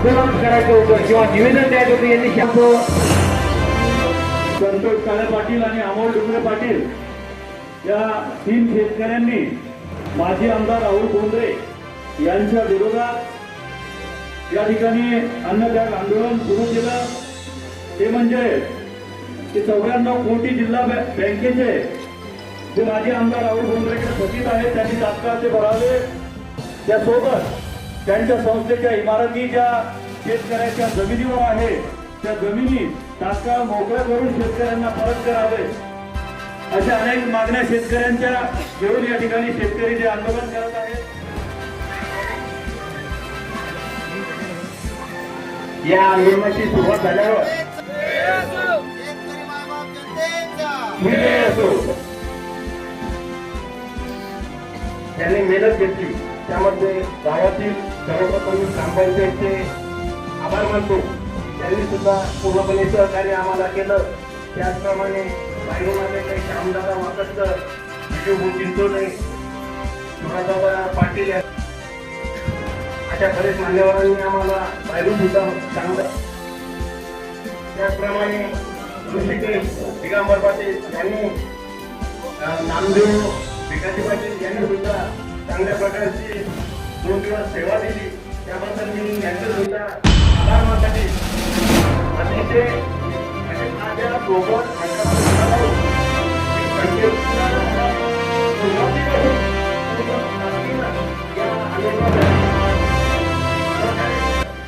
आंदोलन करायचं होतं किंवा निवेदन द्यायचं होतं यांनी संतोष काळे पाटील आणि अमोल डुंगरे पाटील या 3 शेतकऱ्यांनी माजी आमदार राहुल बोंद्रे यांच्या विरोधात या ठिकाणी अन्नत्याग आंदोलन सुरू केलं। ते म्हणजे 94 कोटी जिल्हा बँकेचे जे माजी आमदार राहुल बोंद्रेकडे थकीत आहेत त्यांनी तात्काळ ते भरावे। त्यासोबत त्यांच्या संस्थेच्या इमारती ज्या शेतकऱ्याच्या जमिनीवर आहे त्या जमिनी तात्काळ मोकळ्या करून शेतकऱ्यांना परत करावे अशा अनेक मागण्या शेतकऱ्यांच्या घेऊन या ठिकाणी शेतकरी जे आंदोलन करत आहेत। या आंदोलनाची सुरुवात झाल्यावर त्यांनी मेहनत घेतली। त्यामध्ये गावातील सर्वप्रथम ग्रामपंचायतचे आभार मानतो, त्यांनी सुद्धा पूर्णपणे सहकार्य आम्हाला केलं। त्याचप्रमाणे काही श्यामदादा वाकसकर, विजू चिंचोले, सुभाषदादा पाटील अशा बरेच मान्यवरांनी आम्हाला बाहेरून सुद्धा चांगलं। त्याचप्रमाणे ऋषिकेश दिगंबर पाटील यांनी, नामदेव भिकाजी पाटील यांनी सुद्धा चांगल्या प्रकारची 2 दिवस सेवा दिली। त्याबद्दल मी यांचे सुद्धा आभार मानतो। अतिशय माझ्या सोबत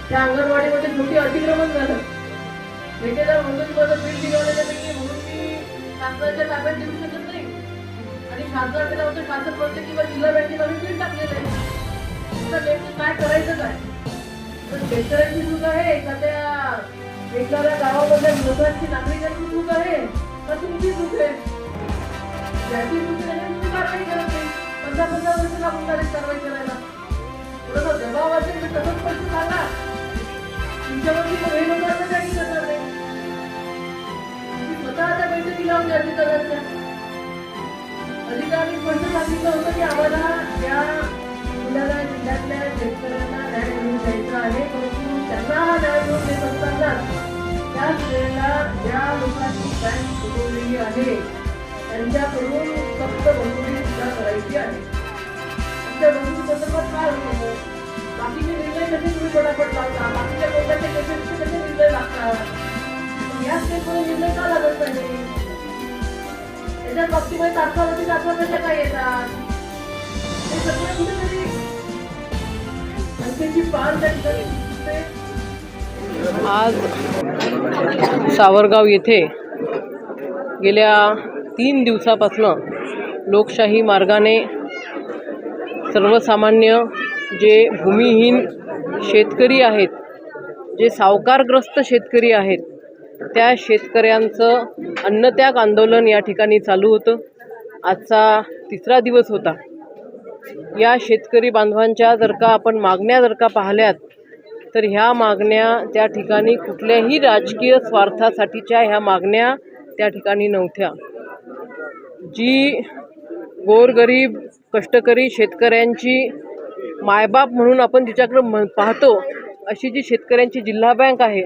त्या अंगणवाडीमध्ये मोठी अतिक्रमण झालं। भेटेला म्हणून माझं बिल निघालेल्यापैकी म्हणून मी शासनाच्या ताब्यात देऊ शकत नाही आणि शासनाकडे होतं शासन म्हणते किंवा जिल्हा बँकेत आम्ही बिल टाकलेलं आहे। तर नेमकं काय करायचं काय? तर शेतकऱ्यांची चूक आहे का त्या एखाद्या गावामधल्या विरोधाची नागरिकांची चूक आहे का तुमची चूक आहे? ज्याची चूक आहे तुम्ही कारवाई करत नाही। 15 वर्ष लागून जाईल कारवाई करायला। थोडासा जबाब असेल तर तसंच पैसे सांगा। तुमच्यावरती काही लोकांना काही करणार नाही। तुम्ही स्वतः त्या बैठकी लावून अधिकाऱ्यांच्या अधिकारी स्पष्ट सांगितलं होतं की आम्हाला या बुलढाणा जिल्ह्यातल्या शेतकऱ्यांना न्याय मिळवून द्यायचा आहे, परंतु त्यांना हा न्याय मिळवून देत असताना त्याच वेळेला ज्या लोकांची बँक बुडवलेली आहे त्यांच्याकडून सक्त वसुली सुद्धा करायची आहे। त्या वसुली संदर्भात काय होतं? बाकीचे निर्णय कसे तुम्ही पटापट लावता? बाकीच्या कोर्टाचे केसेसचे कसे निर्णय लागतात? या स्टेटमध्ये निर्णय का लागत नाही? त्याच्याच बाबतीमध्ये तात्काळातील कशा काय येतात? हे सगळं कुठेतरी अंत्यची पान त्या ठिकाणी दिसते। आज सावरगाव येथे गेल्या 3 दिवसापासून लोकशाही मार्गाने सर्वसामान्य जे भूमिहीन शेतकरी आहेत, जे सावकारग्रस्त शेतकरी आहेत, त्या शेतकऱ्यांचं अन्नत्याग आंदोलन या ठिकाणी चालू होतं। आजचा 3रा दिवस होता। या शेतकरी बांधवांच्या जर का आपण मागण्या जर का पाहिल्यात तर ह्या मागण्या त्या ठिकाणी कुठल्याही राजकीय स्वार्थासाठीच्या ह्या मागण्या त्या ठिकाणी नव्हत्या। जी गोरगरीब कष्टकरी शेतकऱ्यांची मायबाप म्हणून आपण तिच्याकडे पाहतो अशी जी शेतकऱ्यांची जिल्हा बँक आहे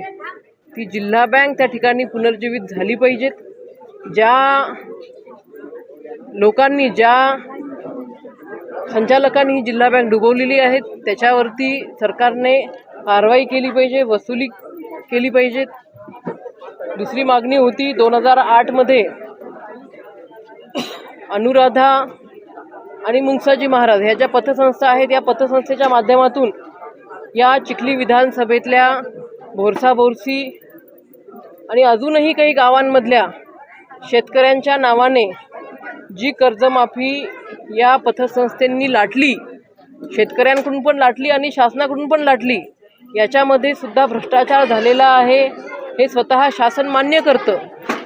ती जिल्हा बँक त्या ठिकाणी पुनर्जीवित झाली पाहिजेत। ज्या लोकांनी, ज्या संचालकांनी ही जिल्हा बँक डुबवलेली आहे त्याच्यावरती सरकारने कारवाई केली पाहिजे, वसुली केली पाहिजे। दुसरी मागणी होती 2008 अनुराधा आणि मुंगसाजी महाराज ह्या ज्या पतसंस्था आहेत या पतसंस्थेच्या माध्यमातून या चिखली विधानसभेतल्या बोरसा-बोरसी आणि अजूनही काही गावांमधल्या शेतकऱ्यांच्या नावाने जी कर्जमाफी या पतसंस्थेंनी लाटली, शेतकऱ्यांकडून पण लाटली आणि शासनाकडून पण लाटली, याच्यामध्ये सुद्धा भ्रष्टाचार झालेला आहे हे स्वतः शासन मान्य करतं।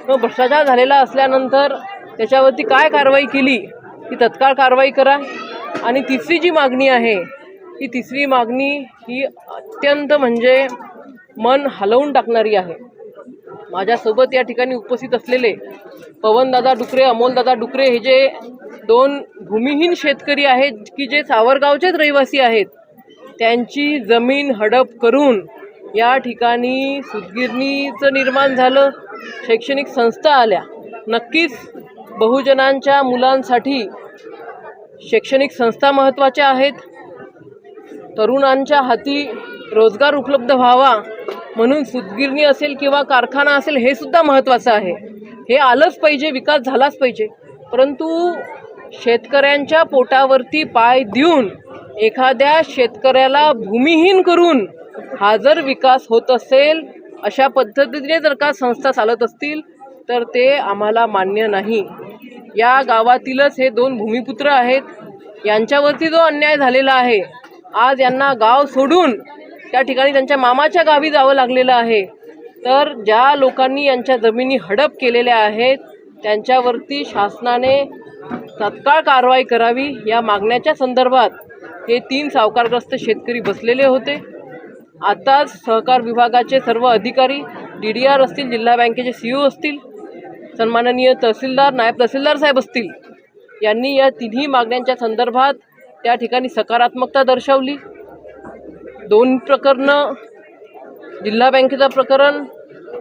मग भ्रष्टाचार झालेला असल्यानंतर त्याच्यावरती काय कारवाई केली ती तत्काळ कारवाई करा। आणि तिसरी जी मागणी आहे ती तिसरी मागणी ही अत्यंत म्हणजे मन हलवून टाकणारी आहे। माझ्यासोबत या ठिकाणी उपस्थित असलेले पवनदादा डुकरे, अमोलदादा डुकरे हे जे 2 भूमिहीन शेतकरी आहेत की जे सावरगावचेच रहिवासी आहेत, त्यांची जमीन हडप करून या ठिकाणी सूतगिरणीचं निर्माण झालं, शैक्षणिक संस्था आल्या. नक्कीच बहुजनांच्या मुलांसाठी शैक्षणिक संस्था महत्त्वाच्या आहेत. तरुणांच्या हाती रोजगार उपलब्ध व्हावा म्हणून सूतगिरणी असेल किंवा कारखाना असेल हे सुद्धा महत्त्वाचं आहे. हे आलंच पाहिजे, विकास झालाच पाहिजे. परंतु शेतकऱ्यांच्या पोटावरती पाय देऊन एखाद्या शेतकऱ्याला भूमिहीन करून हा जर विकास होत असेल, अशा पद्धतीने जर का संस्था चालत असतील तर ते आम्हाला मान्य नाही. या गावातीलच हे 2 भूमिपुत्र आहेत. यांच्यावरती जो अन्याय झालेला आहे, आज यांना गाव सोडून त्या ठिकाणी त्यांच्या मामाच्या गावी जावं लागलेलं आहे. तर ज्या लोकांनी यांच्या जमिनी हडप केलेल्या आहेत त्यांच्यावरती शासनाने तत्काळ कारवाई करावी. या मागण्याच्या संदर्भात हे 3 सावकारग्रस्त शेतकरी बसलेले होते. आताच सहकार विभागाचे सर्व अधिकारी, DDR असतील, जिल्हा बँकेचे CEO असतील, सन्माननीय तहसीलदार, नायब तहसीलदार साहेब असतील, यांनी या 3ही मागण्यांच्या संदर्भात त्या ठिकाणी सकारात्मकता दर्शवली. 2 प्रकरणं, जिल्हा बँकेचं प्रकरण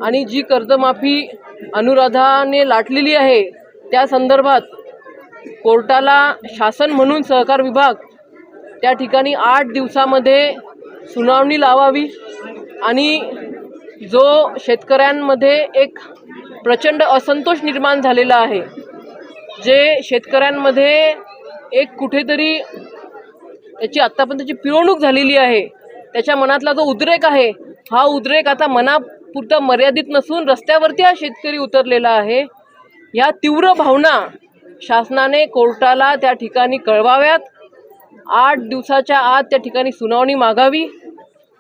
आणि जी कर्जमाफी अनुराधाने लाटलेली आहे त्या संदर्भात कोर्टाला शासन म्हणून सहकार विभाग त्या ठिकाणी 8 दिवसामध्ये सुनावणी लावावी आणि जो शेतकऱ्यांमध्ये एक प्रचंड असंतोष निर्माण झालेला आहे, जे शेतकऱ्यांमध्ये एक कुठेतरी त्याची आत्तापर्यंतची पिळवणूक झालेली आहे, त्याच्या मनातला जो उद्रेक आहे, हा उद्रेक आता मनापुरता मर्यादित नसून रस्त्यावरती हा शेतकरी उतरलेला आहे. या तीव्र भावना शासनाने कोर्टाला त्या ठिकाणी कळवाव्यात. 8 दिवसाच्या आत त्या ठिकाणी सुनावणी मागावी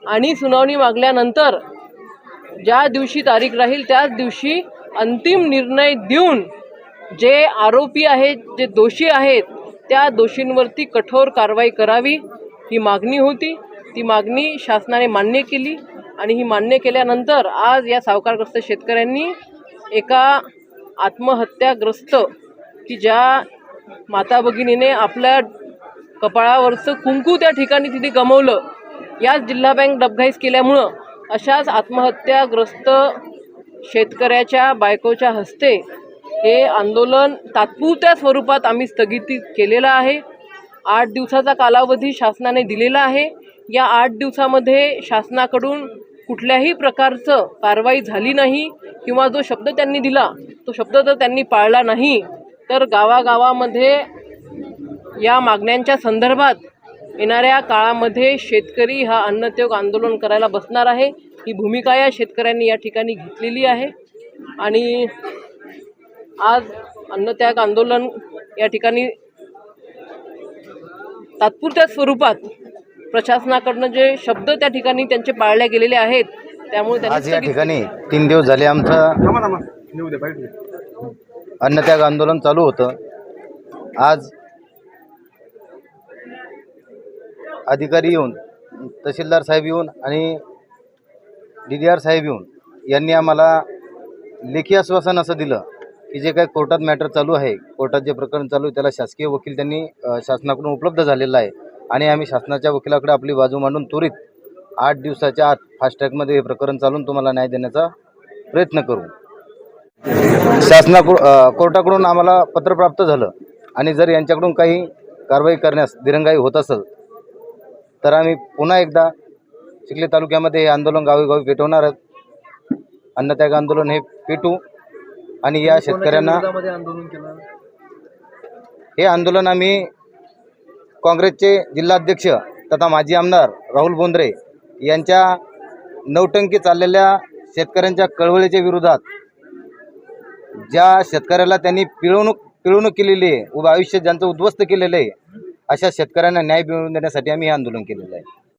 आणि सुनावणी मागल्यानंतर ज्या दिवशी तारीख राहील त्याच दिवशी अंतिम निर्णय देऊन जे आरोपी आहेत, जे दोषी आहेत, त्या दोषींवरती कठोर कारवाई करावी ही मागणी होती. ती मागणी शासनाने मान्य केली आणि ही मान्य केल्यानंतर आज या सावकारग्रस्त शेतकऱ्यांनी एका आत्महत्याग्रस्त की ज्या माता भगिनीने आपल्या कपाळावरचं कुंकू त्या ठिकाणी तिने गमावलं, याच जिल्हा बँक डबघाईस केल्यामुळं अशाच आत्महत्याग्रस्त शेतकऱ्याच्या बायकोच्या हस्ते हे आंदोलन तात्पुरत्या स्वरूपात आम्ही स्थगित केलेलं आहे. 8 दिवसाचा कालावधी शासनाने दिलेला आहे. या 8 दिवसामध्ये शासनाकडून कुठल्याही प्रकारचं कारवाई झाली नाही किंवा जो शब्द त्यांनी दिला तो शब्द जर त्यांनी पाळला नाही तर गावागावामध्ये या मागण्यांच्या संदर्भात येणाऱ्या काळामध्ये शेतकरी हा अन्नत्याग आंदोलन करायला बसणार आहे. ही भूमिका या शेतकऱ्यांनी या ठिकाणी घेतलेली आहे आणि आज अन्नत्याग आंदोलन या ठिकाणी तात्पुरत्या स्वरूपात प्रशासनाकडनं जे शब्द त्या ठिकाणी त्यांचे पाळले गेलेले आहेत त्यामुळे आज या ठिकाणी 3 दिवस झाले आमचं अन्नत्याग आंदोलन चालू होतं. आज अधिकारी येऊन, तहसीलदार साहेब येऊन आणि DDR साहेब येऊन यांनी आम्हाला लेखी आश्वासन असं दिलं की जे काही कोर्टात मॅटर चालू आहे, कोर्टात जे प्रकरण चालू आहे त्याला शासकीय वकील त्यांनी शासनाकडून उपलब्ध झालेला आहे आणि आम्ही शासनाच्या वकिलाकडे आपली बाजू मांडून त्वरित 8 दिवसाच्या आत फास्ट ट्रॅकमध्ये हे प्रकरण चालून तुम्हाला न्याय देण्याचा प्रयत्न करू. कोर्टाकडून आम्हाला पत्र प्राप्त झालं आणि जर यांच्याकडून काही कारवाई करण्यास दिरंगाई होत असेल तर आम्ही पुन्हा एकदा चिखली तालुक्यामध्ये हे आंदोलन गावोगावी पेटवणार आहोत. अन्नत्याग आंदोलन हे पेटू आणि या शेतकऱ्यांना हे आंदोलन आम्ही काँग्रेसचे जिल्हाध्यक्ष तथा माजी आमदार राहुल बोंद्रे यांच्या नौटंकी चाललेल्या शेतकऱ्यांच्या कळवळीच्या विरोधात, ज्या शेतकऱ्याला त्यांनी पिळवणूक केलेली आहे, आयुष्य ज्यांचं उद्ध्वस्त केलेलं आहे, अशा शेतकऱ्यांना न्याय मिळवून देण्यासाठी आम्ही हे आंदोलन केलेलं आहे.